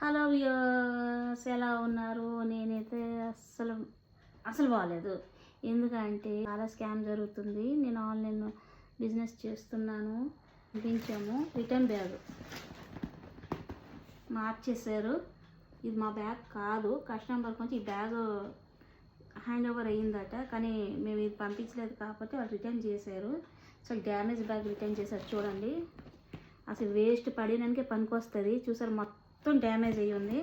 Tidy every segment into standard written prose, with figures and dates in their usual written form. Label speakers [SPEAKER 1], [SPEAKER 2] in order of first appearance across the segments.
[SPEAKER 1] Hello viewers, ఎలా ఉన్నారు? నేనైతే అసలు బాగాలేదు. ఎందుకంటే చాలా స్కామ్ జరుగుతుంది. నేను ఆన్లైన్ బిజినెస్ చేస్తున్నాను. పంపించాము, రిటర్న్ బ్యాగ్ మార్చేశారు. ఇది మా బ్యాగ్ కాదు. కస్టమర్ కొంచెం ఈ బ్యాగ్ హ్యాండ్ ఓవర్ అయ్యిందట, కానీ మేము ఇది పంపించలేదు కాబట్టి వాళ్ళు రిటర్న్ చేశారు. అసలు డ్యామేజ్ బ్యాగ్ రిటర్న్ చేశారు. చూడండి, అసలు వేస్ట్ పడినానికే పనికి వస్తుంది. చూసారు, మొత్తం డ్యామేజ్ అయ్యి ఉంది.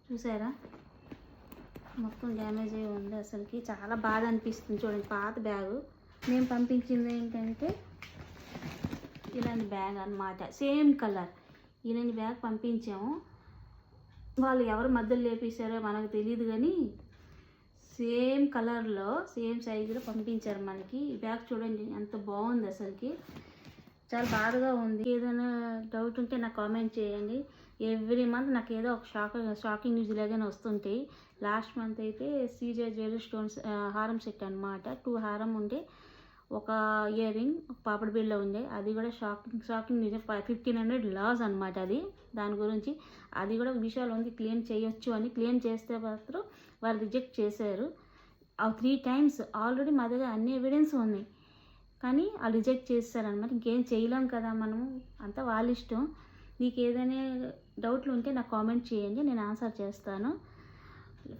[SPEAKER 1] చూసారా, మొత్తం డ్యామేజ్ అయ్యి ఉంది. అసలుకి చాలా బాధ అనిపిస్తుంది. చూడండి, పాత బ్యాగు. మేము పంపించింది ఏంటంటే ఇలాంటి బ్యాగ్ అన్నమాట. సేమ్ కలర్ ఇలాంటి బ్యాగ్ పంపించాము. వాళ్ళు ఎవరు మధ్యలో లేపేశారో మనకు తెలియదు, కానీ సేమ్ కలర్లో సేమ్ సైజులో పంపించారు మనకి. ఈ బ్యాగ్ చూడండి ఎంత బాగుంది. అసలుకి చాలా బాధగా ఉంది. ఏదైనా డౌట్ ఉంటే నాకు కామెంట్ చేయండి. ఎవ్రీ మంత్ నాకు ఏదో ఒక షాకింగ్ న్యూస్ లాగానే వస్తుంటాయి. లాస్ట్ మంత్ అయితే సీజే జ్యువెలరీ స్టోన్స్ హారం సెట్ అనమాట. 2 హారం ఉండే, ఒక ఇయర్ రింగ్, ఒక పాపడి బిళ్ళ ఉండే. అది కూడా షాకింగ్ న్యూస్. 1500 లాస్ అనమాట. అది దాని గురించి అది కూడా విషయాలు ఉంది. క్లెయిమ్ చేయొచ్చు అని క్లెయిమ్ చేస్తే మాత్రం వాళ్ళు రిజెక్ట్ చేశారు. 3 times ఆల్రెడీ మా దగ్గర అన్ని ఎవిడెన్స్ ఉన్నాయి, కానీ వాళ్ళు రిజెక్ట్ చేస్తారనమాట. ఇంకేం చేయలేం కదా మనము, అంతా వాళ్ళ ఇష్టం. మీకు ఏదైనా డౌట్లు ఉంటే నాకు కామెంట్ చేయండి, నేను ఆన్సర్ చేస్తాను.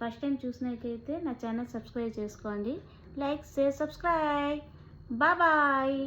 [SPEAKER 1] ఫస్ట్ టైం చూసినట్టయితే నా ఛానల్ సబ్స్క్రైబ్ చేసుకోండి. Like, share, subscribe. బాయ్.